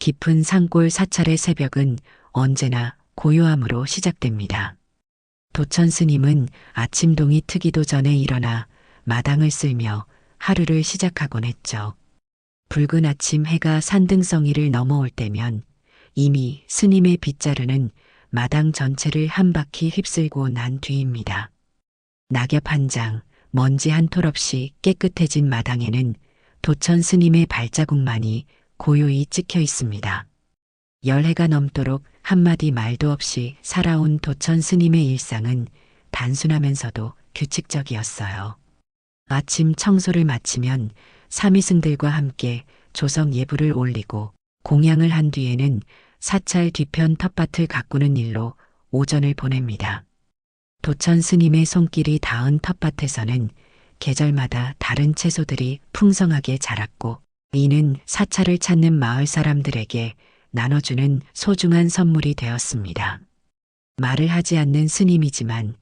깊은 산골 사찰의 새벽은 언제나 고요함으로 시작됩니다. 도천 스님은 아침동이 트기도 전에 일어나 마당을 쓸며 하루를 시작하곤 했죠. 붉은 아침 해가 산등성이를 넘어올 때면 이미 스님의 빗자루는 마당 전체를 한 바퀴 휩쓸고 난 뒤입니다. 낙엽 한 장, 먼지 한 톨 없이 깨끗해진 마당에는 도천 스님의 발자국만이 고요히 찍혀 있습니다. 열해가 넘도록 한마디 말도 없이 살아온 도천 스님의 일상은 단순하면서도 규칙적이었어요. 아침 청소를 마치면 사미승들과 함께 조성 예불을 올리고 공양을 한 뒤에는 사찰 뒤편 텃밭을 가꾸는 일로 오전을 보냅니다. 도천 스님의 손길이 닿은 텃밭에서는 계절마다 다른 채소들이 풍성하게 자랐고 이는 사찰을 찾는 마을 사람들에게 나눠주는 소중한 선물이 되었습니다. 말을 하지 않는 스님이지만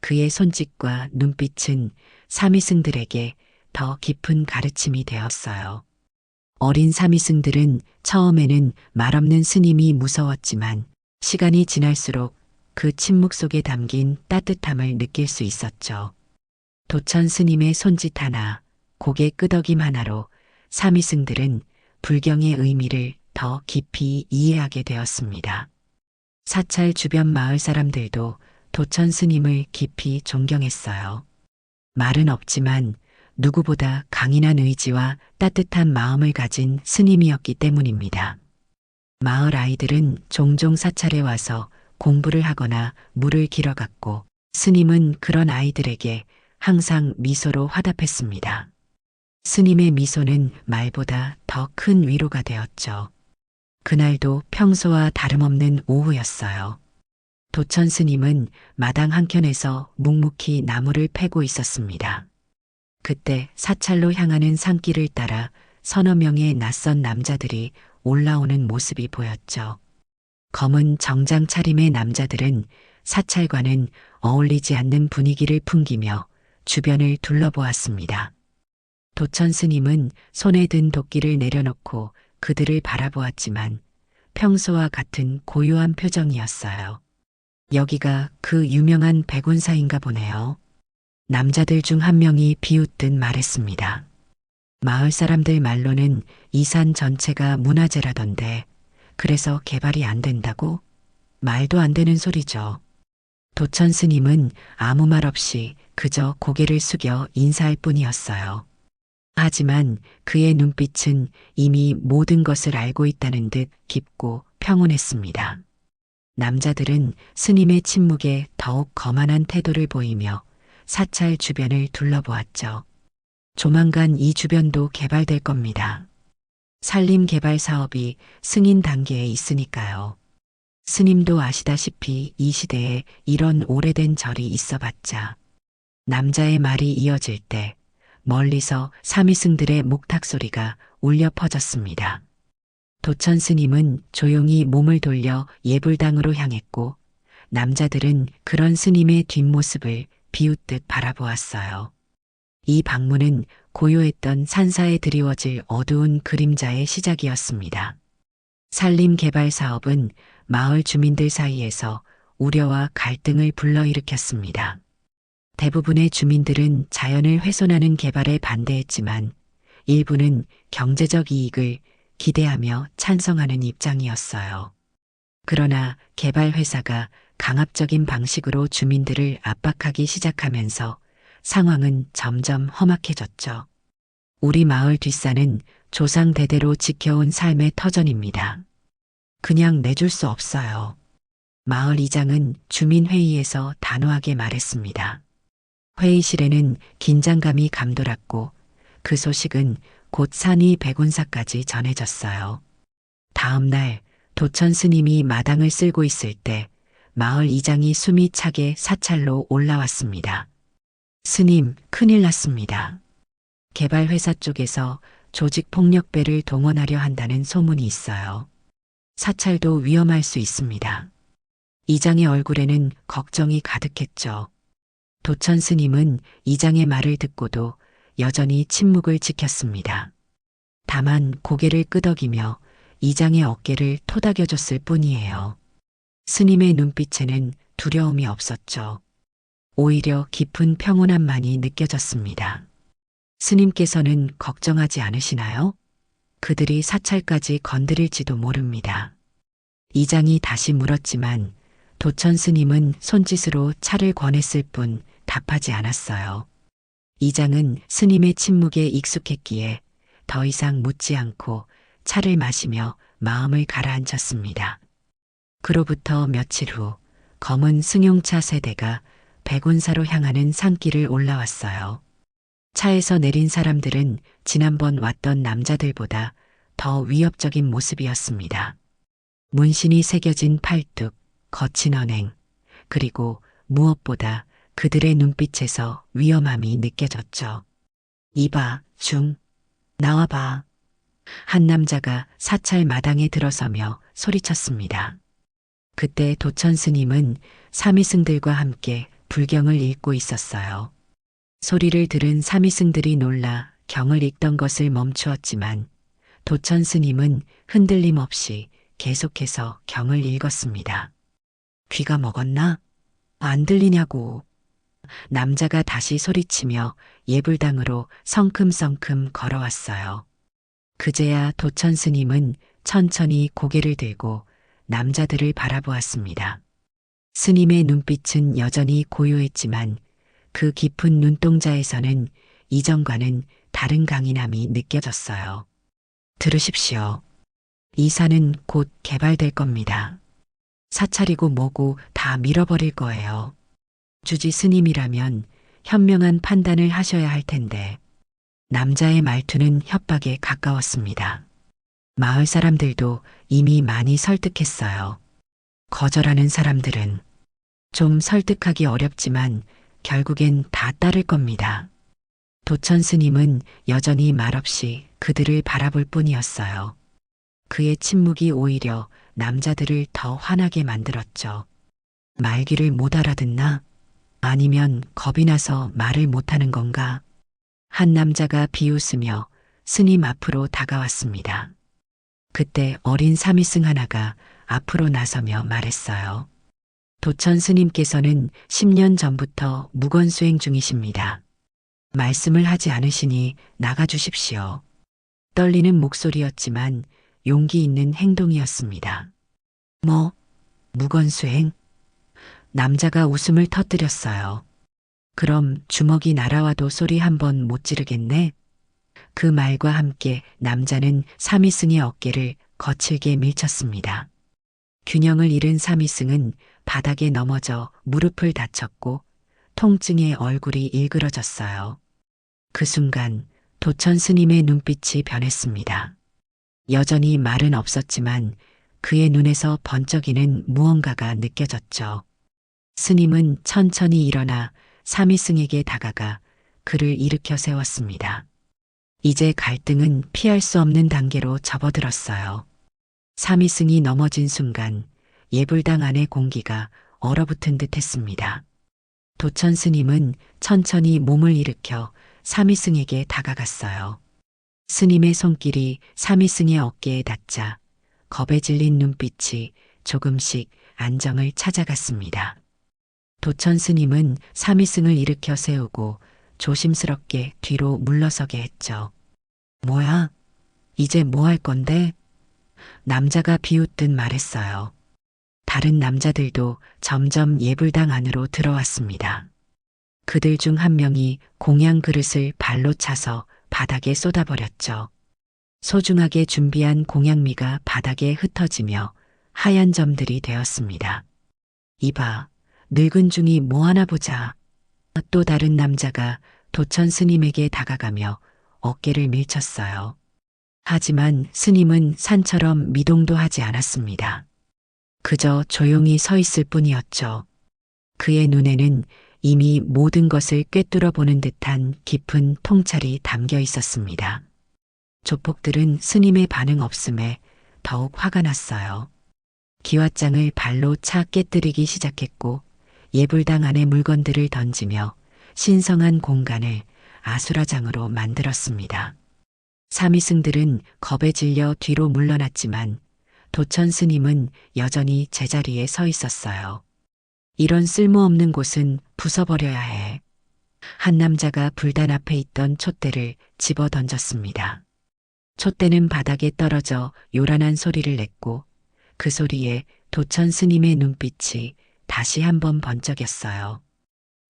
그의 손짓과 눈빛은 사미승들에게 더 깊은 가르침이 되었어요. 어린 사미승들은 처음에는 말없는 스님이 무서웠지만 시간이 지날수록 그 침묵 속에 담긴 따뜻함을 느낄 수 있었죠. 도천 스님의 손짓 하나, 고개 끄덕임 하나로 사미승들은 불경의 의미를 더 깊이 이해하게 되었습니다. 사찰 주변 마을 사람들도 도천 스님을 깊이 존경했어요. 말은 없지만 누구보다 강인한 의지와 따뜻한 마음을 가진 스님이었기 때문입니다. 마을 아이들은 종종 사찰에 와서 공부를 하거나 물을 길어갔고 스님은 그런 아이들에게 항상 미소로 화답했습니다. 스님의 미소는 말보다 더 큰 위로가 되었죠. 그날도 평소와 다름없는 오후였어요. 도천 스님은 마당 한켠에서 묵묵히 나무를 패고 있었습니다. 그때 사찰로 향하는 산길을 따라 서너 명의 낯선 남자들이 올라오는 모습이 보였죠. 검은 정장 차림의 남자들은 사찰과는 어울리지 않는 분위기를 풍기며 주변을 둘러보았습니다. 도천 스님은 손에 든 도끼를 내려놓고 그들을 바라보았지만 평소와 같은 고요한 표정이었어요. 여기가 그 유명한 백운사인가 보네요. 남자들 중 한 명이 비웃듯 말했습니다. 마을 사람들 말로는 이 산 전체가 문화재라던데 그래서 개발이 안 된다고? 말도 안 되는 소리죠. 도천 스님은 아무 말 없이 그저 고개를 숙여 인사할 뿐이었어요. 하지만 그의 눈빛은 이미 모든 것을 알고 있다는 듯 깊고 평온했습니다. 남자들은 스님의 침묵에 더욱 거만한 태도를 보이며 사찰 주변을 둘러보았죠. 조만간 이 주변도 개발될 겁니다. 산림 개발 사업이 승인 단계에 있으니까요. 스님도 아시다시피 이 시대에 이런 오래된 절이 있어봤자 남자의 말이 이어질 때 멀리서 사미승들의 목탁 소리가 울려 퍼졌습니다. 도천 스님은 조용히 몸을 돌려 예불당으로 향했고 남자들은 그런 스님의 뒷모습을 비웃듯 바라보았어요. 이 방문은 고요했던 산사에 드리워질 어두운 그림자의 시작이었습니다. 산림 개발 사업은 마을 주민들 사이에서 우려와 갈등을 불러일으켰습니다. 대부분의 주민들은 자연을 훼손하는 개발에 반대했지만 일부는 경제적 이익을 기대하며 찬성하는 입장이었어요. 그러나 개발 회사가 강압적인 방식으로 주민들을 압박하기 시작하면서 상황은 점점 험악해졌죠. 우리 마을 뒷산은 조상 대대로 지켜온 삶의 터전입니다. 그냥 내줄 수 없어요. 마을 이장은 주민회의에서 단호하게 말했습니다. 회의실에는 긴장감이 감돌았고 그 소식은 곧 산이 백운사까지 전해졌어요. 다음 날 도천 스님이 마당을 쓸고 있을 때 마을 이장이 숨이 차게 사찰로 올라왔습니다. 스님, 큰일 났습니다. 개발회사 쪽에서 조직폭력배를 동원하려 한다는 소문이 있어요. 사찰도 위험할 수 있습니다. 이장의 얼굴에는 걱정이 가득했죠. 도천 스님은 이장의 말을 듣고도 여전히 침묵을 지켰습니다. 다만 고개를 끄덕이며 이장의 어깨를 토닥여줬을 뿐이에요. 스님의 눈빛에는 두려움이 없었죠. 오히려 깊은 평온함만이 느껴졌습니다. 스님께서는 걱정하지 않으시나요? 그들이 사찰까지 건드릴지도 모릅니다. 이장이 다시 물었지만 도천 스님은 손짓으로 차를 권했을 뿐 답하지 않았어요. 이장은 스님의 침묵에 익숙했기에 더 이상 묻지 않고 차를 마시며 마음을 가라앉혔습니다. 그로부터 며칠 후 검은 승용차 세대가 백운사로 향하는 산길을 올라왔어요. 차에서 내린 사람들은 지난번 왔던 남자들보다 더 위협적인 모습이었습니다. 문신이 새겨진 팔뚝, 거친 언행, 그리고 무엇보다 그들의 눈빛에서 위험함이 느껴졌죠. 이봐, 중, 나와봐. 한 남자가 사찰 마당에 들어서며 소리쳤습니다. 그때 도천 스님은 사미승들과 함께 불경을 읽고 있었어요. 소리를 들은 사미승들이 놀라 경을 읽던 것을 멈추었지만 도천 스님은 흔들림 없이 계속해서 경을 읽었습니다. 귀가 먹었나? 안 들리냐고. 남자가 다시 소리치며 예불당으로 성큼성큼 걸어왔어요. 그제야 도천 스님은 천천히 고개를 들고 남자들을 바라보았습니다. 스님의 눈빛은 여전히 고요했지만 그 깊은 눈동자에서는 이전과는 다른 강인함이 느껴졌어요. 들으십시오. 이 산은 곧 개발될 겁니다. 사찰이고 뭐고 다 밀어버릴 거예요. 주지 스님이라면 현명한 판단을 하셔야 할 텐데. 남자의 말투는 협박에 가까웠습니다. 마을 사람들도 이미 많이 설득했어요. 거절하는 사람들은 좀 설득하기 어렵지만 결국엔 다 따를 겁니다. 도천 스님은 여전히 말없이 그들을 바라볼 뿐이었어요. 그의 침묵이 오히려 남자들을 더 화나게 만들었죠. 말귀를 못 알아듣나? 아니면 겁이 나서 말을 못하는 건가? 한 남자가 비웃으며 스님 앞으로 다가왔습니다. 그때 어린 사미승 하나가 앞으로 나서며 말했어요. 도천 스님께서는 10년 전부터 묵언수행 중이십니다. 말씀을 하지 않으시니 나가주십시오. 떨리는 목소리였지만 용기 있는 행동이었습니다. 뭐? 묵언수행? 남자가 웃음을 터뜨렸어요. 그럼 주먹이 날아와도 소리 한번 못 지르겠네? 그 말과 함께 남자는 사미승의 어깨를 거칠게 밀쳤습니다. 균형을 잃은 사미승은 바닥에 넘어져 무릎을 다쳤고 통증에 얼굴이 일그러졌어요. 그 순간 도천 스님의 눈빛이 변했습니다. 여전히 말은 없었지만 그의 눈에서 번쩍이는 무언가가 느껴졌죠. 스님은 천천히 일어나 사미승에게 다가가 그를 일으켜 세웠습니다. 이제 갈등은 피할 수 없는 단계로 접어들었어요. 사미승이 넘어진 순간 예불당 안의 공기가 얼어붙은 듯 했습니다. 도천 스님은 천천히 몸을 일으켜 사미승에게 다가갔어요. 스님의 손길이 사미승의 어깨에 닿자 겁에 질린 눈빛이 조금씩 안정을 찾아갔습니다. 도천 스님은 사미승을 일으켜 세우고 조심스럽게 뒤로 물러서게 했죠. 뭐야? 이제 뭐 할 건데? 남자가 비웃듯 말했어요. 다른 남자들도 점점 예불당 안으로 들어왔습니다. 그들 중 한 명이 공양 그릇을 발로 차서 바닥에 쏟아버렸죠. 소중하게 준비한 공양미가 바닥에 흩어지며 하얀 점들이 되었습니다. 이봐, 늙은 중이 뭐 하나 보자. 또 다른 남자가 도천 스님에게 다가가며 어깨를 밀쳤어요. 하지만 스님은 산처럼 미동도 하지 않았습니다. 그저 조용히 서 있을 뿐이었죠. 그의 눈에는 이미 모든 것을 꿰뚫어 보는 듯한 깊은 통찰이 담겨 있었습니다. 조폭들은 스님의 반응 없음에 더욱 화가 났어요. 기왓장을 발로 차 깨뜨리기 시작했고 예불당 안의 물건들을 던지며 신성한 공간을 아수라장으로 만들었습니다. 사미승들은 겁에 질려 뒤로 물러났지만 도천 스님은 여전히 제자리에 서 있었어요. 이런 쓸모없는 곳은 부숴버려야 해. 한 남자가 불단 앞에 있던 촛대를 집어 던졌습니다. 촛대는 바닥에 떨어져 요란한 소리를 냈고 그 소리에 도천 스님의 눈빛이 다시 한번 번쩍였어요.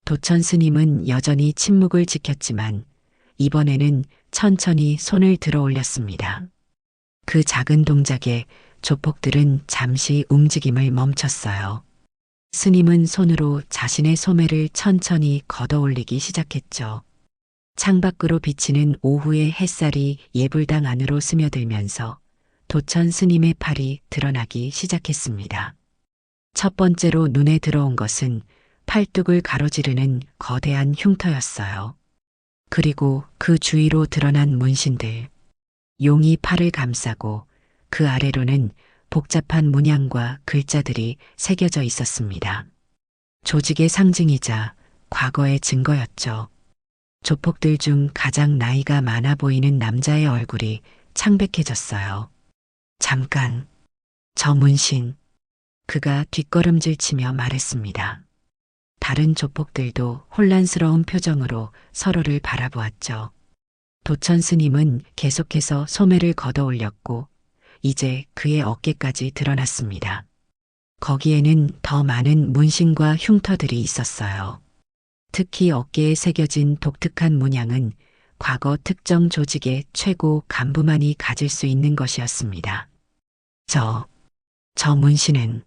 도천 스님은 여전히 침묵을 지켰지만 이번에는 천천히 손을 들어 올렸습니다. 그 작은 동작에 조폭들은 잠시 움직임을 멈췄어요. 스님은 손으로 자신의 소매를 천천히 걷어 올리기 시작했죠. 창밖으로 비치는 오후의 햇살이 예불당 안으로 스며들면서 도천 스님의 팔이 드러나기 시작했습니다. 첫 번째로 눈에 들어온 것은 팔뚝을 가로지르는 거대한 흉터였어요. 그리고 그 주위로 드러난 문신들. 용이 팔을 감싸고 그 아래로는 복잡한 문양과 글자들이 새겨져 있었습니다. 조직의 상징이자 과거의 증거였죠. 조폭들 중 가장 나이가 많아 보이는 남자의 얼굴이 창백해졌어요. 잠깐, 저 문신. 그가 뒷걸음질 치며 말했습니다. 다른 조폭들도 혼란스러운 표정으로 서로를 바라보았죠. 도천 스님은 계속해서 소매를 걷어 올렸고 이제 그의 어깨까지 드러났습니다. 거기에는 더 많은 문신과 흉터들이 있었어요. 특히 어깨에 새겨진 독특한 문양은 과거 특정 조직의 최고 간부만이 가질 수 있는 것이었습니다. 저 문신은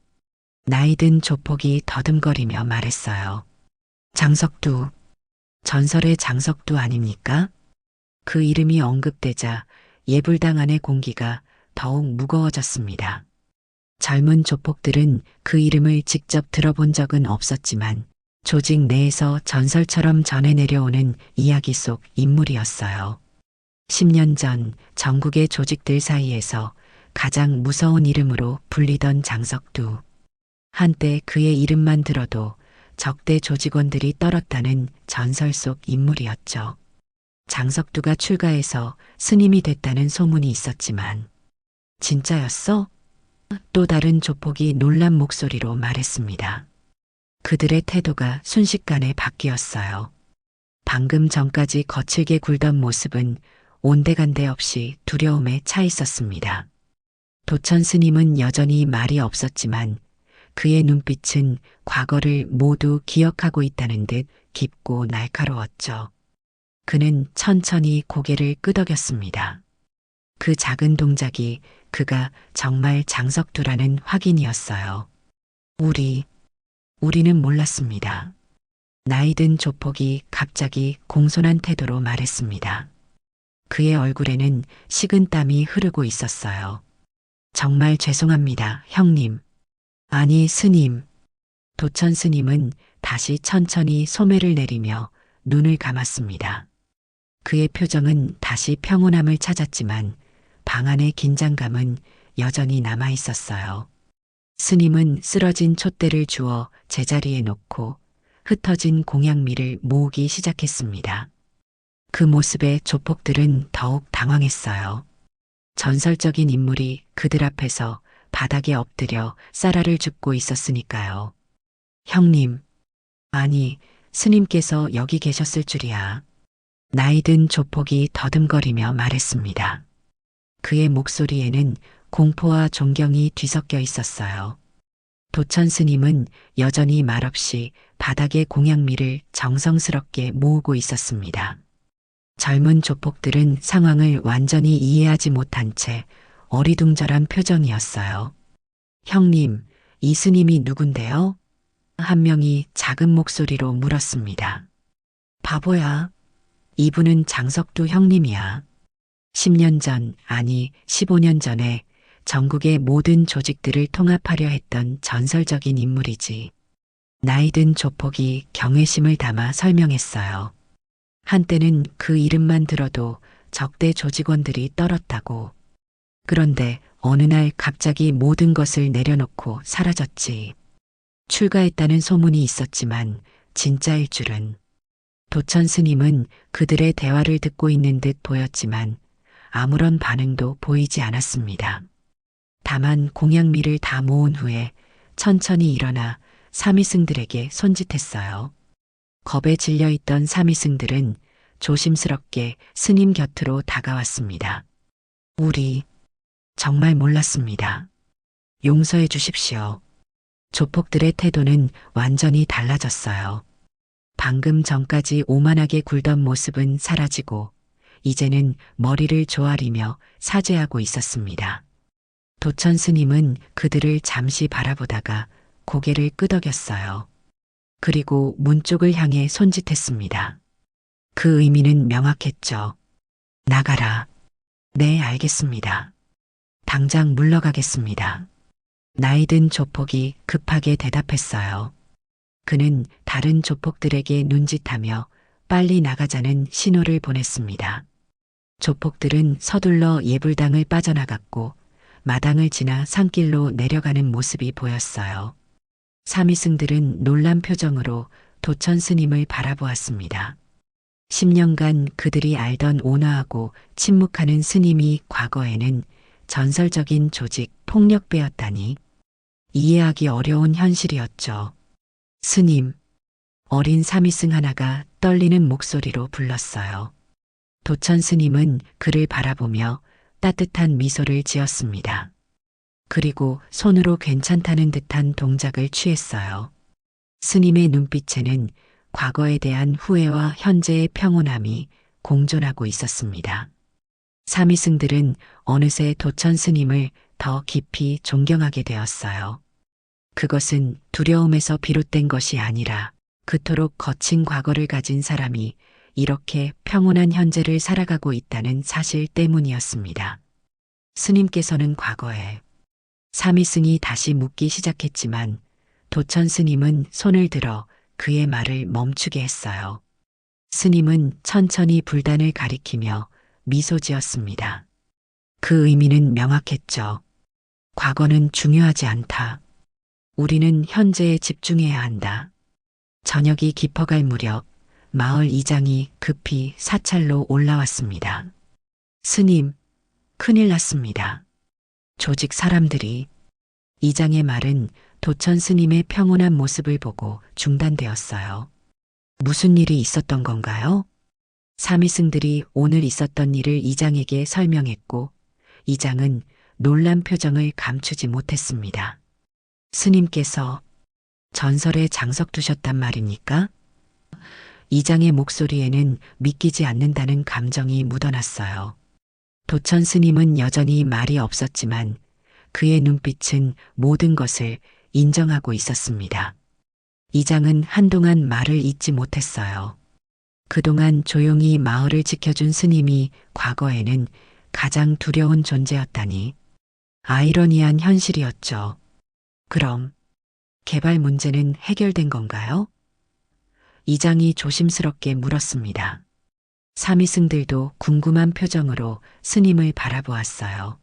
나이든 조폭이 더듬거리며 말했어요. 장석두, 전설의 장석두 아닙니까? 그 이름이 언급되자 예불당 안의 공기가 더욱 무거워졌습니다. 젊은 조폭들은 그 이름을 직접 들어본 적은 없었지만 조직 내에서 전설처럼 전해 내려오는 이야기 속 인물이었어요. 10년 전 전국의 조직들 사이에서 가장 무서운 이름으로 불리던 장석두. 한때 그의 이름만 들어도 적대 조직원들이 떨었다는 전설 속 인물이었죠. 장석두가 출가해서 스님이 됐다는 소문이 있었지만 진짜였어? 또 다른 조폭이 놀란 목소리로 말했습니다. 그들의 태도가 순식간에 바뀌었어요. 방금 전까지 거칠게 굴던 모습은 온데간데 없이 두려움에 차 있었습니다. 도천 스님은 여전히 말이 없었지만 그의 눈빛은 과거를 모두 기억하고 있다는 듯 깊고 날카로웠죠. 그는 천천히 고개를 끄덕였습니다. 그 작은 동작이 그가 정말 장석두라는 확인이었어요. 우리는 몰랐습니다. 나이든 조폭이 갑자기 공손한 태도로 말했습니다. 그의 얼굴에는 식은땀이 흐르고 있었어요. 정말 죄송합니다, 형님. 아니, 스님. 도천 스님은 다시 천천히 소매를 내리며 눈을 감았습니다. 그의 표정은 다시 평온함을 찾았지만 방 안의 긴장감은 여전히 남아 있었어요. 스님은 쓰러진 촛대를 주워 제자리에 놓고 흩어진 공양미를 모으기 시작했습니다. 그 모습에 조폭들은 더욱 당황했어요. 전설적인 인물이 그들 앞에서 바닥에 엎드려 쌀알을 줍고 있었으니까요. 형님, 아니, 스님께서 여기 계셨을 줄이야. 나이든 조폭이 더듬거리며 말했습니다. 그의 목소리에는 공포와 존경이 뒤섞여 있었어요. 도천 스님은 여전히 말없이 바닥의 공양미를 정성스럽게 모으고 있었습니다. 젊은 조폭들은 상황을 완전히 이해하지 못한 채 어리둥절한 표정이었어요. 형님, 이 스님이 누군데요? 한 명이 작은 목소리로 물었습니다. 바보야. 이분은 장석두 형님이야. 10년 전, 아니 15년 전에 전국의 모든 조직들을 통합하려 했던 전설적인 인물이지. 나이든 조폭이 경외심을 담아 설명했어요. 한때는 그 이름만 들어도 적대 조직원들이 떨었다고. 그런데 어느 날 갑자기 모든 것을 내려놓고 사라졌지. 출가했다는 소문이 있었지만 진짜일 줄은. 도천 스님은 그들의 대화를 듣고 있는 듯 보였지만 아무런 반응도 보이지 않았습니다. 다만 공양미를 다 모은 후에 천천히 일어나 사미승들에게 손짓했어요. 겁에 질려있던 사미승들은 조심스럽게 스님 곁으로 다가왔습니다. 우리 정말 몰랐습니다. 용서해 주십시오. 조폭들의 태도는 완전히 달라졌어요. 방금 전까지 오만하게 굴던 모습은 사라지고 이제는 머리를 조아리며 사죄하고 있었습니다. 도천 스님은 그들을 잠시 바라보다가 고개를 끄덕였어요. 그리고 문 쪽을 향해 손짓했습니다. 그 의미는 명확했죠. 나가라. 네, 알겠습니다. 당장 물러가겠습니다. 나이든 조폭이 급하게 대답했어요. 그는 다른 조폭들에게 눈짓하며 빨리 나가자는 신호를 보냈습니다. 조폭들은 서둘러 예불당을 빠져나갔고 마당을 지나 산길로 내려가는 모습이 보였어요. 사미승들은 놀란 표정으로 도천 스님을 바라보았습니다. 10년간 그들이 알던 온화하고 침묵하는 스님이 과거에는 전설적인 조직 폭력배였다니 이해하기 어려운 현실이었죠. 스님, 어린 사미승 하나가 떨리는 목소리로 불렀어요. 도천 스님은 그를 바라보며 따뜻한 미소를 지었습니다. 그리고 손으로 괜찮다는 듯한 동작을 취했어요. 스님의 눈빛에는 과거에 대한 후회와 현재의 평온함이 공존하고 있었습니다. 사미승들은 어느새 도천 스님을 더 깊이 존경하게 되었어요. 그것은 두려움에서 비롯된 것이 아니라 그토록 거친 과거를 가진 사람이 이렇게 평온한 현재를 살아가고 있다는 사실 때문이었습니다. 스님께서는 과거에 사미승이 다시 묻기 시작했지만 도천 스님은 손을 들어 그의 말을 멈추게 했어요. 스님은 천천히 불단을 가리키며 미소 지었습니다. 그 의미는 명확했죠. 과거는 중요하지 않다. 우리는 현재에 집중해야 한다. 저녁이 깊어갈 무렵 마을 이장이 급히 사찰로 올라왔습니다. 스님, 큰일 났습니다. 조직 사람들이. 이장의 말은 도천 스님의 평온한 모습을 보고 중단되었어요. 무슨 일이 있었던 건가요? 사미승들이 오늘 있었던 일을 이장에게 설명했고 이장은 놀란 표정을 감추지 못했습니다. 스님께서 전설에 장석 두셨단 말입니까? 이장의 목소리에는 믿기지 않는다는 감정이 묻어났어요. 도천 스님은 여전히 말이 없었지만 그의 눈빛은 모든 것을 인정하고 있었습니다. 이장은 한동안 말을 잇지 못했어요. 그동안 조용히 마을을 지켜준 스님이 과거에는 가장 두려운 존재였다니 아이러니한 현실이었죠. 그럼 개발 문제는 해결된 건가요? 이장이 조심스럽게 물었습니다. 사미승들도 궁금한 표정으로 스님을 바라보았어요.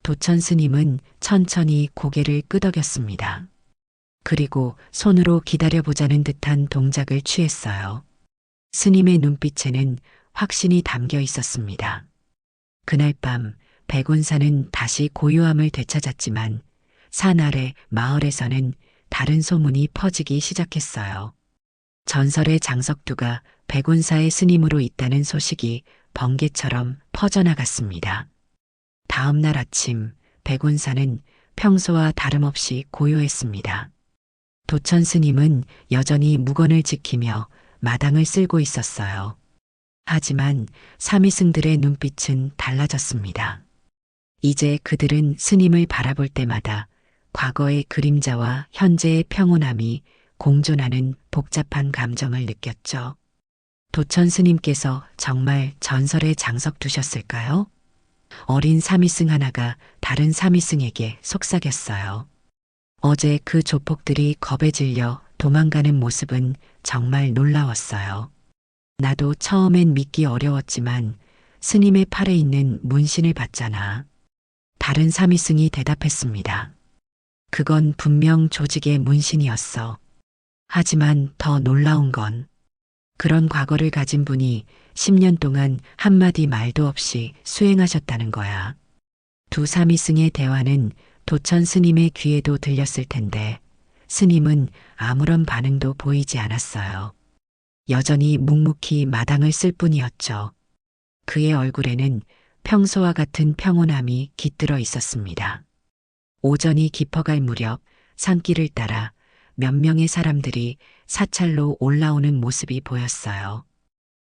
도천 스님은 천천히 고개를 끄덕였습니다. 그리고 손으로 기다려보자는 듯한 동작을 취했어요. 스님의 눈빛에는 확신이 담겨 있었습니다. 그날 밤 백운사는 다시 고요함을 되찾았지만 산 아래 마을에서는 다른 소문이 퍼지기 시작했어요. 전설의 장석두가 백운사의 스님으로 있다는 소식이 번개처럼 퍼져나갔습니다. 다음 날 아침 백운사는 평소와 다름없이 고요했습니다. 도천 스님은 여전히 무건을 지키며 마당을 쓸고 있었어요. 하지만 사미승들의 눈빛은 달라졌습니다. 이제 그들은 스님을 바라볼 때마다 과거의 그림자와 현재의 평온함이 공존하는 복잡한 감정을 느꼈죠. 도천 스님께서 정말 전설의 장석 두셨을까요? 어린 사미승 하나가 다른 사미승에게 속삭였어요. 어제 그 조폭들이 겁에 질려 도망가는 모습은 정말 놀라웠어요. 나도 처음엔 믿기 어려웠지만 스님의 팔에 있는 문신을 봤잖아. 다른 사미승이 대답했습니다. 그건 분명 조직의 문신이었어. 하지만 더 놀라운 건 그런 과거를 가진 분이 10년 동안 한마디 말도 없이 수행하셨다는 거야. 두 사미승의 대화는 도천 스님의 귀에도 들렸을 텐데 스님은 아무런 반응도 보이지 않았어요. 여전히 묵묵히 마당을 쓸 뿐이었죠. 그의 얼굴에는 평소와 같은 평온함이 깃들어 있었습니다. 오전이 깊어갈 무렵 산길을 따라 몇 명의 사람들이 사찰로 올라오는 모습이 보였어요.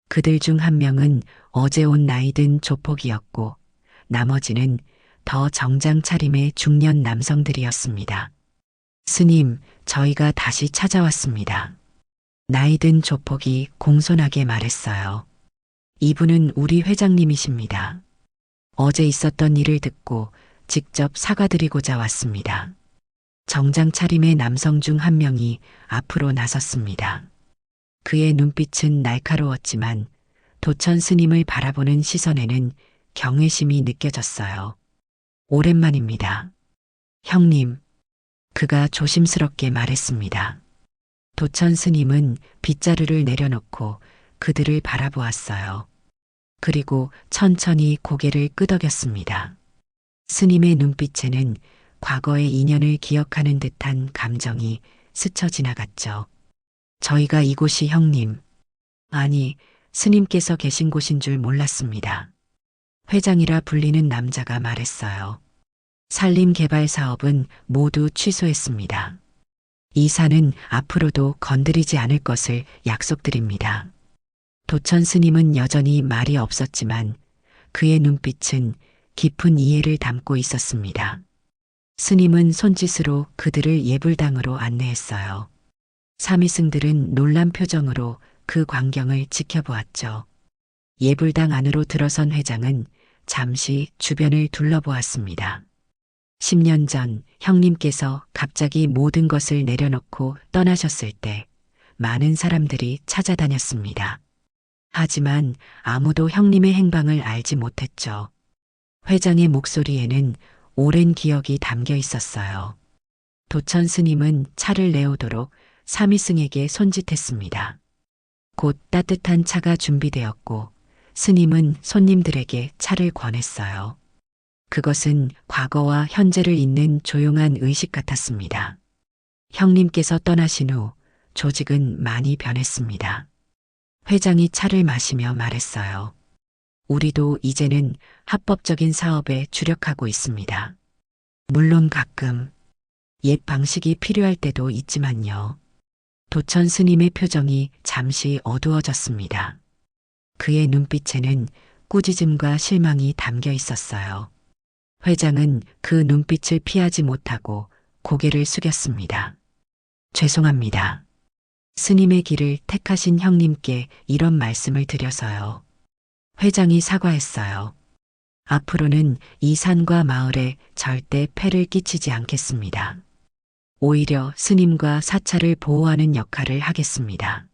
그들 중 한 명은 어제 온 나이든 조폭이었고 나머지는 더 정장 차림의 중년 남성들이었습니다. 스님, 저희가 다시 찾아왔습니다. 나이든 조폭이 공손하게 말했어요. 이분은 우리 회장님이십니다. 어제 있었던 일을 듣고 직접 사과드리고자 왔습니다. 정장 차림의 남성 중 한 명이 앞으로 나섰습니다. 그의 눈빛은 날카로웠지만 도천 스님을 바라보는 시선에는 경외심이 느껴졌어요. 오랜만입니다. 형님, 그가 조심스럽게 말했습니다. 도천 스님은 빗자루를 내려놓고 그들을 바라보았어요. 그리고 천천히 고개를 끄덕였습니다. 스님의 눈빛에는 과거의 인연을 기억하는 듯한 감정이 스쳐 지나갔죠. 저희가 이곳이 형님, 아니, 스님께서 계신 곳인 줄 몰랐습니다. 회장이라 불리는 남자가 말했어요. 산림 개발 사업은 모두 취소했습니다. 이 산은 앞으로도 건드리지 않을 것을 약속드립니다. 도천 스님은 여전히 말이 없었지만 그의 눈빛은 깊은 이해를 담고 있었습니다. 스님은 손짓으로 그들을 예불당으로 안내했어요. 사미승들은 놀란 표정으로 그 광경을 지켜보았죠. 예불당 안으로 들어선 회장은 잠시 주변을 둘러보았습니다. 10년 전 형님께서 갑자기 모든 것을 내려놓고 떠나셨을 때 많은 사람들이 찾아다녔습니다. 하지만 아무도 형님의 행방을 알지 못했죠. 회장의 목소리에는 오랜 기억이 담겨 있었어요. 도천 스님은 차를 내오도록 사미승에게 손짓했습니다. 곧 따뜻한 차가 준비되었고 스님은 손님들에게 차를 권했어요. 그것은 과거와 현재를 잇는 조용한 의식 같았습니다. 형님께서 떠나신 후 조직은 많이 변했습니다. 회장이 차를 마시며 말했어요. 우리도 이제는 합법적인 사업에 주력하고 있습니다. 물론 가끔 옛 방식이 필요할 때도 있지만요. 도천 스님의 표정이 잠시 어두워졌습니다. 그의 눈빛에는 꾸짖음과 실망이 담겨 있었어요. 회장은 그 눈빛을 피하지 못하고 고개를 숙였습니다. 죄송합니다. 스님의 길을 택하신 형님께 이런 말씀을 드려서요. 회장이 사과했어요. 앞으로는 이 산과 마을에 절대 폐를 끼치지 않겠습니다. 오히려 스님과 사찰을 보호하는 역할을 하겠습니다.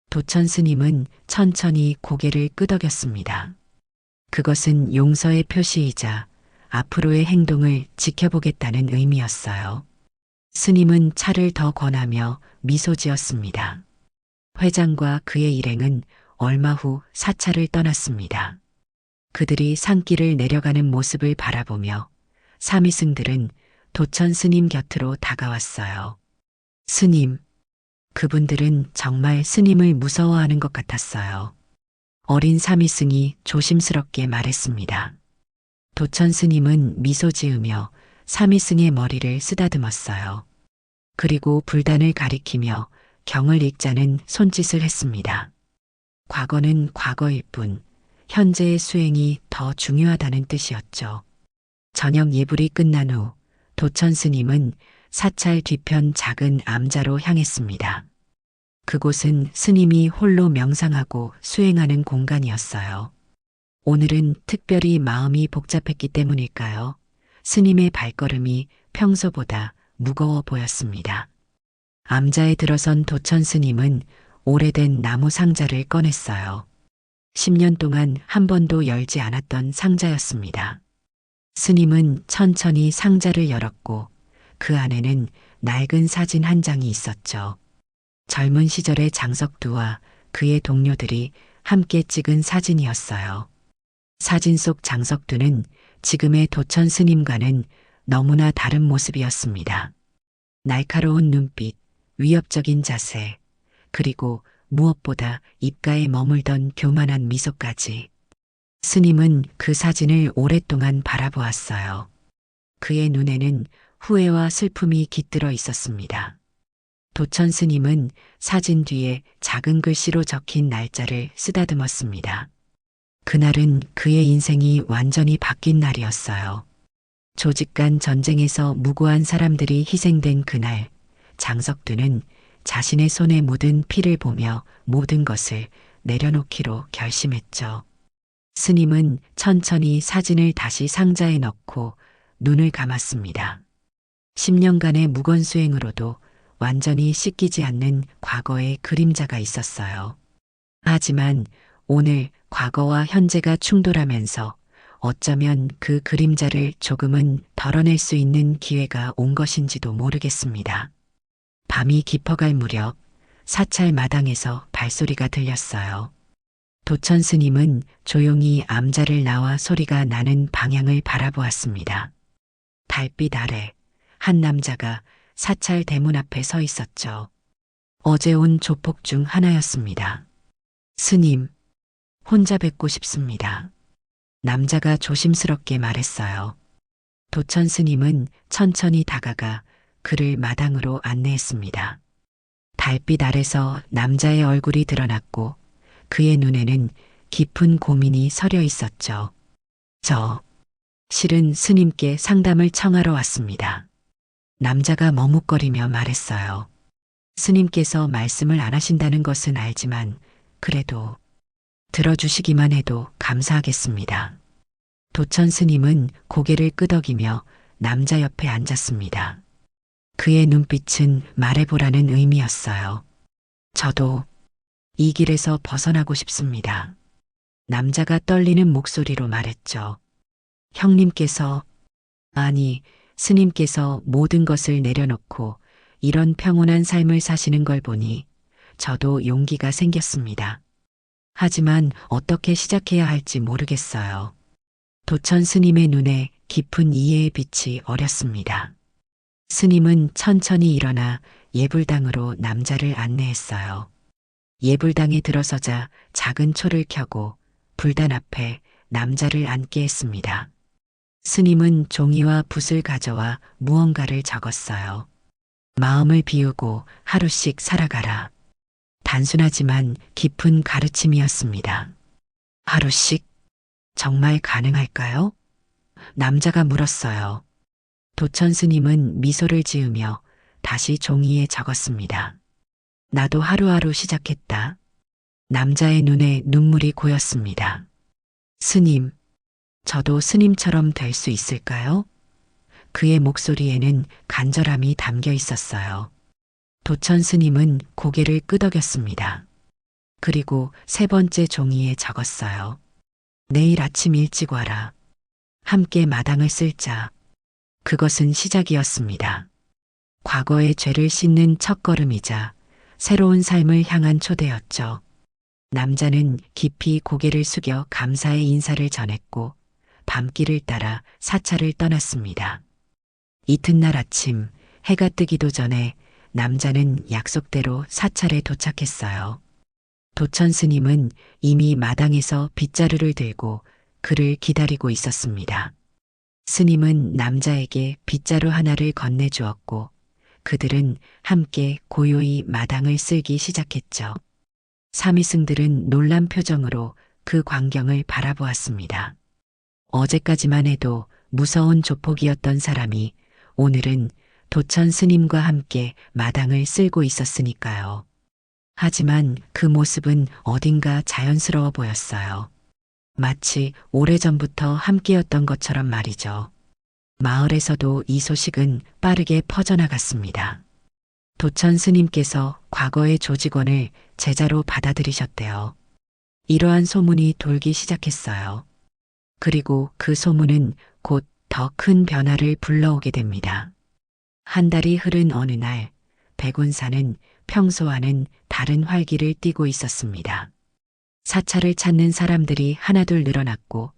도천 스님은 천천히 고개를 끄덕였습니다. 그것은 용서의 표시이자 앞으로의 행동을 지켜보겠다는 의미였어요. 스님은 차를 더 권하며 미소 지었습니다. 회장과 그의 일행은 얼마 후 사찰을 떠났습니다. 그들이 산길을 내려가는 모습을 바라보며 사미승들은 도천 스님 곁으로 다가왔어요. 스님, 그분들은 정말 스님을 무서워하는 것 같았어요. 어린 사미승이 조심스럽게 말했습니다. 도천 스님은 미소 지으며 사미승의 머리를 쓰다듬었어요. 그리고 불단을 가리키며 경을 읽자는 손짓을 했습니다. 과거는 과거일 뿐 현재의 수행이 더 중요하다는 뜻이었죠. 저녁 예불이 끝난 후 도천 스님은 사찰 뒤편 작은 암자로 향했습니다. 그곳은 스님이 홀로 명상하고 수행하는 공간이었어요. 오늘은 특별히 마음이 복잡했기 때문일까요? 스님의 발걸음이 평소보다 무거워 보였습니다. 암자에 들어선 도천 스님은 오래된 나무 상자를 꺼냈어요. 10년 동안 한 번도 열지 않았던 상자였습니다. 스님은 천천히 상자를 열었고 그 안에는 낡은 사진 한 장이 있었죠. 젊은 시절의 장석두와 그의 동료들이 함께 찍은 사진이었어요. 사진 속 장석두는 지금의 도천 스님과는 너무나 다른 모습이었습니다. 날카로운 눈빛, 위협적인 자세, 그리고 무엇보다 입가에 머물던 교만한 미소까지. 스님은 그 사진을 오랫동안 바라보았어요. 그의 눈에는 후회와 슬픔이 깃들어 있었습니다. 도천 스님은 사진 뒤에 작은 글씨로 적힌 날짜를 쓰다듬었습니다. 그날은 그의 인생이 완전히 바뀐 날이었어요. 조직 간 전쟁에서 무고한 사람들이 희생된 그날, 장석두는 자신의 손에 묻은 피를 보며 모든 것을 내려놓기로 결심했죠. 스님은 천천히 사진을 다시 상자에 넣고 눈을 감았습니다. 10년간의 무건 수행으로도 완전히 씻기지 않는 과거의 그림자가 있었어요. 하지만 오늘 과거와 현재가 충돌하면서 어쩌면 그 그림자를 조금은 덜어낼 수 있는 기회가 온 것인지도 모르겠습니다. 밤이 깊어갈 무렵 사찰 마당에서 발소리가 들렸어요. 도천 스님은 조용히 암자를 나와 소리가 나는 방향을 바라보았습니다. 달빛 아래 한 남자가 사찰 대문 앞에 서 있었죠. 어제 온 조폭 중 하나였습니다. 스님, 혼자 뵙고 싶습니다. 남자가 조심스럽게 말했어요. 도천 스님은 천천히 다가가 그를 마당으로 안내했습니다. 달빛 아래서 남자의 얼굴이 드러났고 그의 눈에는 깊은 고민이 서려 있었죠. 실은 스님께 상담을 청하러 왔습니다. 남자가 머뭇거리며 말했어요. 스님께서 말씀을 안 하신다는 것은 알지만 그래도 들어주시기만 해도 감사하겠습니다. 도천 스님은 고개를 끄덕이며 남자 옆에 앉았습니다. 그의 눈빛은 말해보라는 의미였어요. 저도 이 길에서 벗어나고 싶습니다. 남자가 떨리는 목소리로 말했죠. 형님께서, 아니, 스님께서 모든 것을 내려놓고 이런 평온한 삶을 사시는 걸 보니 저도 용기가 생겼습니다. 하지만 어떻게 시작해야 할지 모르겠어요. 도천 스님의 눈에 깊은 이해의 빛이 어렸습니다. 스님은 천천히 일어나 예불당으로 남자를 안내했어요. 예불당에 들어서자 작은 초를 켜고 불단 앞에 남자를 앉게 했습니다. 스님은 종이와 붓을 가져와 무언가를 적었어요. 마음을 비우고 하루씩 살아가라. 단순하지만 깊은 가르침이었습니다. 하루씩? 정말 가능할까요? 남자가 물었어요. 도천 스님은 미소를 지으며 다시 종이에 적었습니다. 나도 하루하루 시작했다. 남자의 눈에 눈물이 고였습니다. 스님, 저도 스님처럼 될 수 있을까요? 그의 목소리에는 간절함이 담겨 있었어요. 도천 스님은 고개를 끄덕였습니다. 그리고 세 번째 종이에 적었어요. 내일 아침 일찍 와라. 함께 마당을 쓸자. 그것은 시작이었습니다. 과거의 죄를 씻는 첫걸음이자 새로운 삶을 향한 초대였죠. 남자는 깊이 고개를 숙여 감사의 인사를 전했고 밤길을 따라 사찰을 떠났습니다. 이튿날 아침 해가 뜨기도 전에 남자는 약속대로 사찰에 도착했어요. 도천 스님은 이미 마당에서 빗자루를 들고 그를 기다리고 있었습니다. 스님은 남자에게 빗자루 하나를 건네주었고 그들은 함께 고요히 마당을 쓸기 시작했죠. 사미승들은 놀란 표정으로 그 광경을 바라보았습니다. 어제까지만 해도 무서운 조폭이었던 사람이 오늘은 도천 스님과 함께 마당을 쓸고 있었으니까요. 하지만 그 모습은 어딘가 자연스러워 보였어요. 마치 오래전부터 함께였던 것처럼 말이죠. 마을에서도 이 소식은 빠르게 퍼져나갔습니다. 도천 스님께서 과거의 조직원을 제자로 받아들이셨대요. 이러한 소문이 돌기 시작했어요. 그리고 그 소문은 곧 더 큰 변화를 불러오게 됩니다. 한 달이 흐른 어느 날 백운사는 평소와는 다른 활기를 띠고 있었습니다. 사찰을 찾는 사람들이 하나둘 늘어났고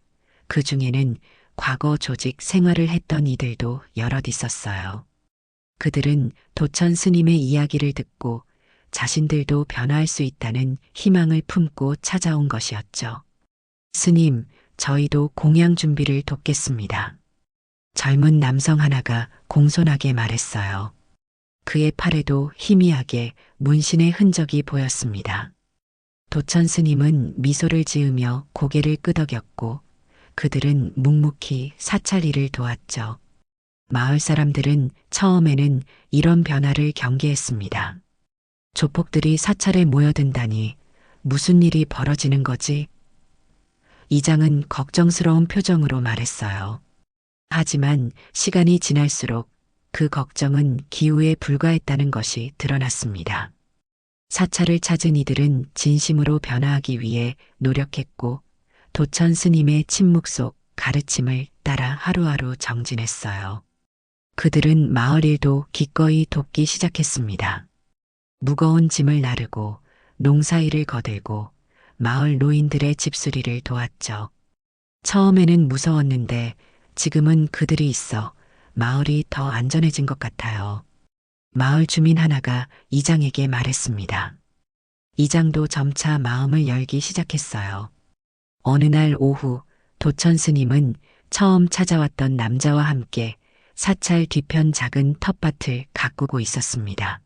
그 중에는 과거 조직 생활을 했던 이들도 여럿 있었어요. 그들은 도천 스님의 이야기를 듣고 자신들도 변화할 수 있다는 희망을 품고 찾아온 것이었죠. 스님, 저희도 공양 준비를 돕겠습니다. 젊은 남성 하나가 공손하게 말했어요. 그의 팔에도 희미하게 문신의 흔적이 보였습니다. 도천 스님은 미소를 지으며 고개를 끄덕였고 그들은 묵묵히 사찰 일을 도왔죠. 마을 사람들은 처음에는 이런 변화를 경계했습니다. 조폭들이 사찰에 모여든다니 무슨 일이 벌어지는 거지? 이장은 걱정스러운 표정으로 말했어요. 하지만 시간이 지날수록 그 걱정은 기우에 불과했다는 것이 드러났습니다. 사찰을 찾은 이들은 진심으로 변화하기 위해 노력했고 도천 스님의 침묵 속 가르침을 따라 하루하루 정진했어요. 그들은 마을 일도 기꺼이 돕기 시작했습니다. 무거운 짐을 나르고 농사일을 거들고 마을 노인들의 집수리를 도왔죠. 처음에는 무서웠는데 지금은 그들이 있어 마을이 더 안전해진 것 같아요. 마을 주민 하나가 이장에게 말했습니다. 이장도 점차 마음을 열기 시작했어요. 어느 날 오후 도천 스님은 처음 찾아왔던 남자와 함께 사찰 뒤편 작은 텃밭을 가꾸고 있었습니다.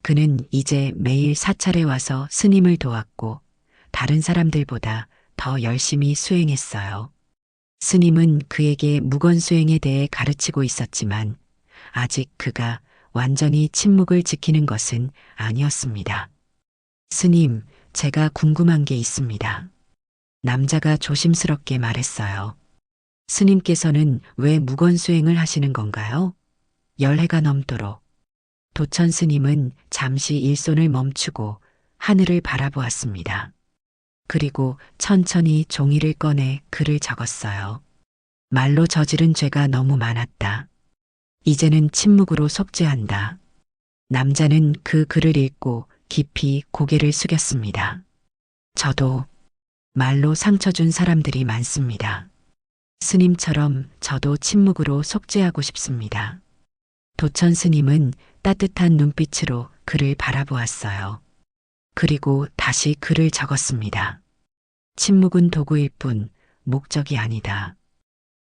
그는 이제 매일 사찰에 와서 스님을 도왔고 다른 사람들보다 더 열심히 수행했어요. 스님은 그에게 무건 수행에 대해 가르치고 있었지만 아직 그가 완전히 침묵을 지키는 것은 아니었습니다. 스님, 제가 궁금한 게 있습니다. 남자가 조심스럽게 말했어요. 스님께서는 왜 무건 수행을 하시는 건가요? 10해가 넘도록. 도천 스님은 잠시 일손을 멈추고 하늘을 바라보았습니다. 그리고 천천히 종이를 꺼내 글을 적었어요. 말로 저지른 죄가 너무 많았다. 이제는 침묵으로 속죄한다. 남자는 그 글을 읽고 깊이 고개를 숙였습니다. 저도 말로 상처 준 사람들이 많습니다. 스님처럼 저도 침묵으로 속죄하고 싶습니다. 도천 스님은 따뜻한 눈빛으로 그를 바라보았어요. 그리고 다시 글을 적었습니다. 침묵은 도구일 뿐 목적이 아니다.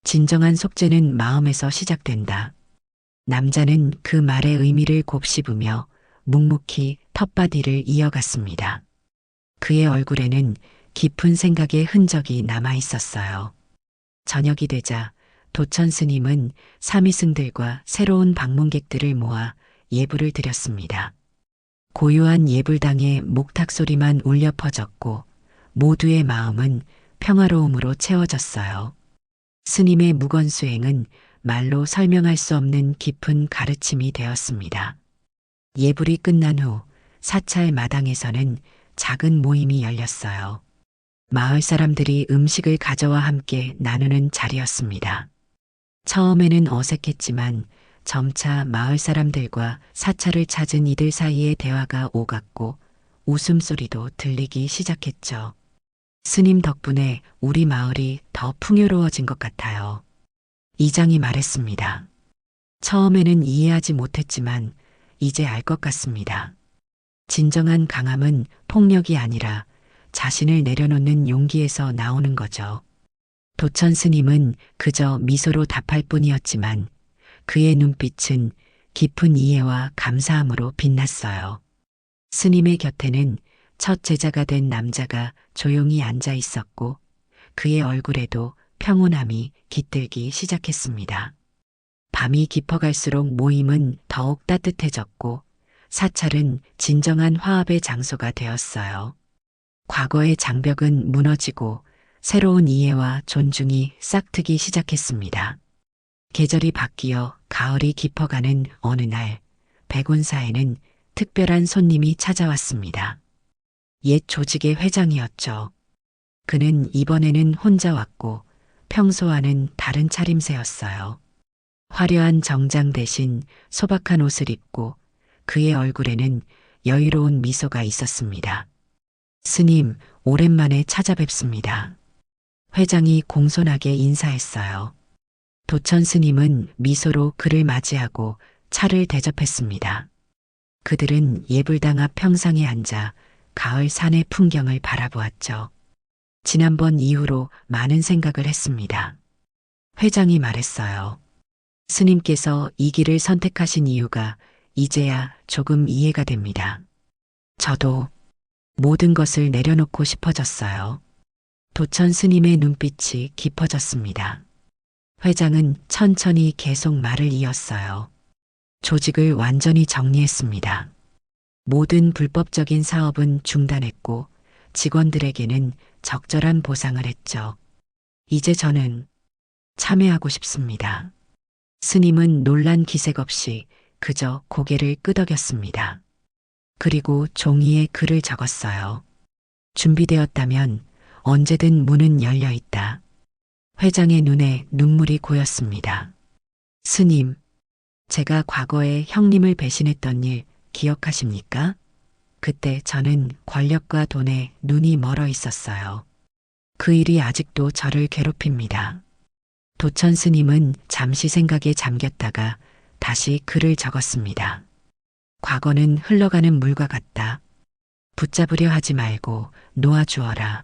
진정한 속죄는 마음에서 시작된다. 남자는 그 말의 의미를 곱씹으며 묵묵히 텃밭 일을 이어갔습니다. 그의 얼굴에는 깊은 생각의 흔적이 남아 있었어요. 저녁이 되자 도천 스님은 사미승들과 새로운 방문객들을 모아 예불을 드렸습니다. 고요한 예불당의 목탁 소리만 울려 퍼졌고 모두의 마음은 평화로움으로 채워졌어요. 스님의 무건 수행은 말로 설명할 수 없는 깊은 가르침이 되었습니다. 예불이 끝난 후 사찰 마당에서는 작은 모임이 열렸어요. 마을 사람들이 음식을 가져와 함께 나누는 자리였습니다. 처음에는 어색했지만 점차 마을 사람들과 사찰을 찾은 이들 사이에 대화가 오갔고 웃음소리도 들리기 시작했죠. 스님 덕분에 우리 마을이 더 풍요로워진 것 같아요. 이장이 말했습니다. 처음에는 이해하지 못했지만 이제 알 것 같습니다. 진정한 강함은 폭력이 아니라 자신을 내려놓는 용기에서 나오는 거죠. 도천 스님은 그저 미소로 답할 뿐이었지만 그의 눈빛은 깊은 이해와 감사함으로 빛났어요. 스님의 곁에는 첫 제자가 된 남자가 조용히 앉아 있었고 그의 얼굴에도 평온함이 깃들기 시작했습니다. 밤이 깊어갈수록 모임은 더욱 따뜻해졌고 사찰은 진정한 화합의 장소가 되었어요. 과거의 장벽은 무너지고 새로운 이해와 존중이 싹트기 시작했습니다. 계절이 바뀌어 가을이 깊어가는 어느 날 백운사에는 특별한 손님이 찾아왔습니다. 옛 조직의 회장이었죠. 그는 이번에는 혼자 왔고 평소와는 다른 차림새였어요. 화려한 정장 대신 소박한 옷을 입고 그의 얼굴에는 여유로운 미소가 있었습니다. 스님, 오랜만에 찾아뵙습니다. 회장이 공손하게 인사했어요. 도천 스님은 미소로 그를 맞이하고 차를 대접했습니다. 그들은 예불당 앞 평상에 앉아 가을 산의 풍경을 바라보았죠. 지난번 이후로 많은 생각을 했습니다. 회장이 말했어요. 스님께서 이 길을 선택하신 이유가 이제야 조금 이해가 됩니다. 저도 모든 것을 내려놓고 싶어졌어요. 도천 스님의 눈빛이 깊어졌습니다. 회장은 천천히 계속 말을 이었어요. 조직을 완전히 정리했습니다. 모든 불법적인 사업은 중단했고 직원들에게는 적절한 보상을 했죠. 이제 저는 참여하고 싶습니다. 스님은 놀란 기색 없이 그저 고개를 끄덕였습니다. 그리고 종이에 글을 적었어요. 준비되었다면 언제든 문은 열려 있다. 회장의 눈에 눈물이 고였습니다. 스님, 제가 과거에 형님을 배신했던 일 기억하십니까? 그때 저는 권력과 돈에 눈이 멀어 있었어요. 그 일이 아직도 저를 괴롭힙니다. 도천 스님은 잠시 생각에 잠겼다가 다시 글을 적었습니다. 과거는 흘러가는 물과 같다. 붙잡으려 하지 말고 놓아주어라.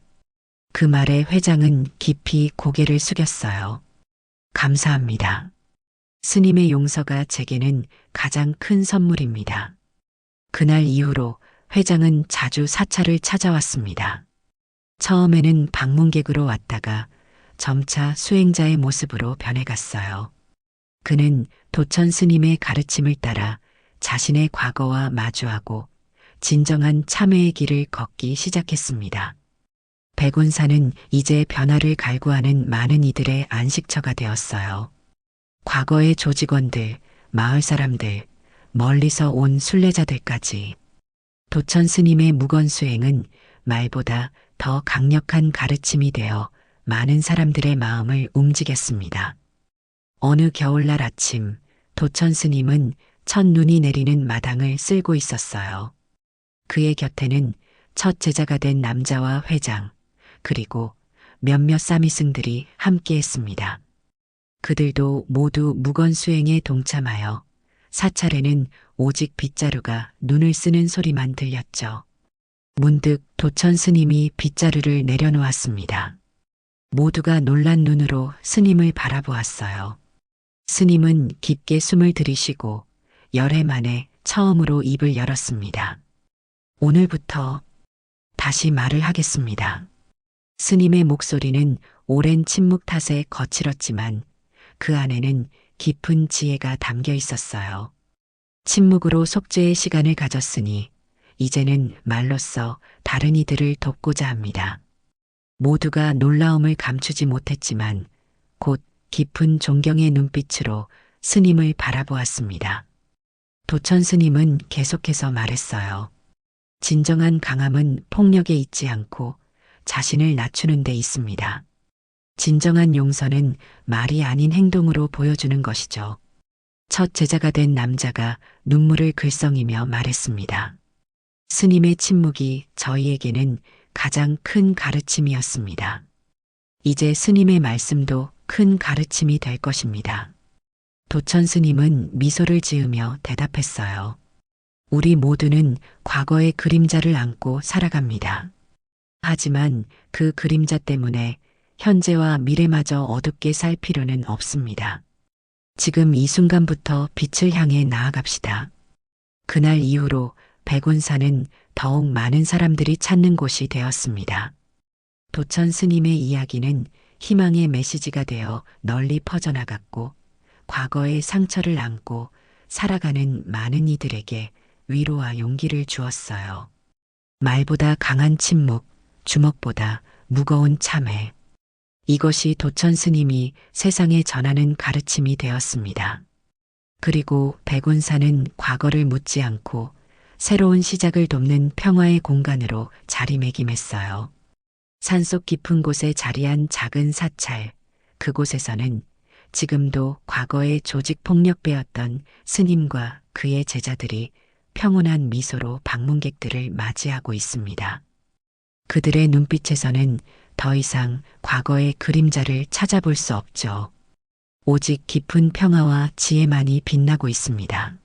그 말에 회장은 깊이 고개를 숙였어요. 감사합니다. 스님의 용서가 제게는 가장 큰 선물입니다. 그날 이후로 회장은 자주 사찰을 찾아왔습니다. 처음에는 방문객으로 왔다가 점차 수행자의 모습으로 변해갔어요. 그는 도천 스님의 가르침을 따라 자신의 과거와 마주하고 진정한 참회의 길을 걷기 시작했습니다. 백운산은 이제 변화를 갈구하는 많은 이들의 안식처가 되었어요. 과거의 조직원들, 마을 사람들, 멀리서 온 순례자들까지. 도천 스님의 무건 수행은 말보다 더 강력한 가르침이 되어 많은 사람들의 마음을 움직였습니다. 어느 겨울날 아침, 도천 스님은 첫눈이 내리는 마당을 쓸고 있었어요. 그의 곁에는 첫 제자가 된 남자와 회장, 그리고 몇몇 사미승들이 함께했습니다. 그들도 모두 무건 수행에 동참하여 사찰에는 오직 빗자루가 눈을 쓰는 소리만 들렸죠. 문득 도천 스님이 빗자루를 내려놓았습니다. 모두가 놀란 눈으로 스님을 바라보았어요. 스님은 깊게 숨을 들이쉬고 열해 만에 처음으로 입을 열었습니다. 오늘부터 다시 말을 하겠습니다. 스님의 목소리는 오랜 침묵 탓에 거칠었지만 그 안에는 깊은 지혜가 담겨 있었어요. 침묵으로 속죄의 시간을 가졌으니 이제는 말로써 다른 이들을 돕고자 합니다. 모두가 놀라움을 감추지 못했지만 곧 깊은 존경의 눈빛으로 스님을 바라보았습니다. 도천 스님은 계속해서 말했어요. 진정한 강함은 폭력에 있지 않고 자신을 낮추는 데 있습니다. 진정한 용서는 말이 아닌 행동으로 보여주는 것이죠. 첫 제자가 된 남자가 눈물을 글썽이며 말했습니다. 스님의 침묵이 저희에게는 가장 큰 가르침이었습니다. 이제 스님의 말씀도 큰 가르침이 될 것입니다. 도천 스님은 미소를 지으며 대답했어요. 우리 모두는 과거의 그림자를 안고 살아갑니다. 하지만 그 그림자 때문에 현재와 미래마저 어둡게 살 필요는 없습니다. 지금 이 순간부터 빛을 향해 나아갑시다. 그날 이후로 백운산은 더욱 많은 사람들이 찾는 곳이 되었습니다. 도천 스님의 이야기는 희망의 메시지가 되어 널리 퍼져나갔고 과거의 상처를 안고 살아가는 많은 이들에게 위로와 용기를 주었어요. 말보다 강한 침묵, 주먹보다 무거운 참회. 이것이 도천 스님이 세상에 전하는 가르침이 되었습니다. 그리고 백운산은 과거를 묻지 않고 새로운 시작을 돕는 평화의 공간으로 자리매김했어요. 산속 깊은 곳에 자리한 작은 사찰, 그곳에서는 지금도 과거의 조직 폭력배였던 스님과 그의 제자들이 평온한 미소로 방문객들을 맞이하고 있습니다. 그들의 눈빛에서는 더 이상 과거의 그림자를 찾아볼 수 없죠. 오직 깊은 평화와 지혜만이 빛나고 있습니다.